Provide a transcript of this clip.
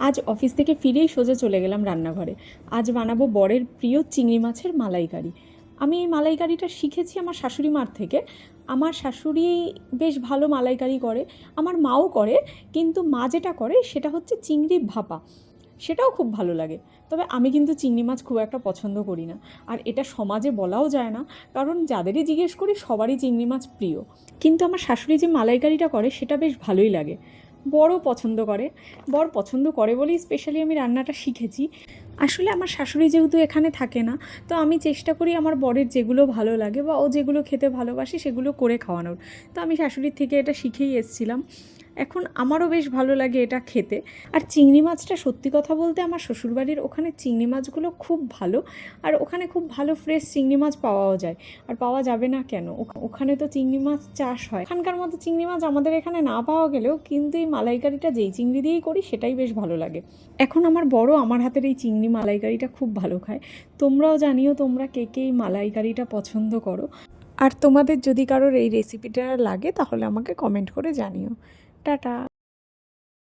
আজ অফিস থেকে ফিরেই সোজা চলে গেলাম রান্নাঘরে। আজ বানাবো বরের প্রিয় চিংড়ি মাছের মালাইকারি। আমি এই মালাইকারিটা শিখেছি আমার শাশুড়ি মার থেকে। আমার শাশুড়ি বেশ ভালো মালাইকারি করে, আমার মাও করে, কিন্তু মা যেটা করে সেটা হচ্ছে চিংড়ি ভাপা। সেটাও খুব ভালো লাগে। তবে আমি কিন্তু চিংড়ি মাছ খুব একটা পছন্দ করি না। আর এটা সমাজে বলাও যায় না, কারণ যাদেরই জিজ্ঞেস করি সবারই চিংড়ি মাছ প্রিয়। কিন্তু আমার শাশুড়ি যে মালাইকারিটা করে সেটা বেশ ভালোই লাগে। বড়ও পছন্দ করে। বর পছন্দ করে বলেই স্পেশালি আমি রান্নাটা শিখেছি। আসলে আমার শাশুড়ি যেহেতু এখানে থাকে না, তো আমি চেষ্টা করি আমার বরের যেগুলো ভালো লাগে বা ও যেগুলো খেতে ভালোবাসে সেগুলো করে খাওয়ানোর। তো আমি শাশুড়ির থেকে এটা শিখেই এসেছিলাম। এখন আমারও বেশ ভালো লাগে এটা খেতে। আর চিংড়ি মাছটা সত্যি কথা বলতে আমার শ্বশুরবাড়ির ওখানে চিংড়ি মাছগুলো খুব ভালো। আর ওখানে খুব ভালো ফ্রেশ চিংড়ি মাছ পাওয়াও যায়। আর পাওয়া যাবে না কেন, ওখানে তো চিংড়ি মাছ চাষ হয়। এখানকার মতো চিংড়ি মাছ আমাদের এখানে না পাওয়া গেলেও কিন্তু এই মালাইকারিটা যেই চিংড়ি দিয়েই করি সেটাই বেশ ভালো লাগে। এখন আমার বড় আমার হাতের এই চিংড়ি মালাইকারিটা খুব ভালো খায়। তোমরাও জানিও তোমরা কে কে এই মালাইকারিটা পছন্দ করো। আর তোমাদের যদি কারোর এই রেসিপিটা লাগে তাহলে আমাকে কমেন্ট করে জানিও। টাটা।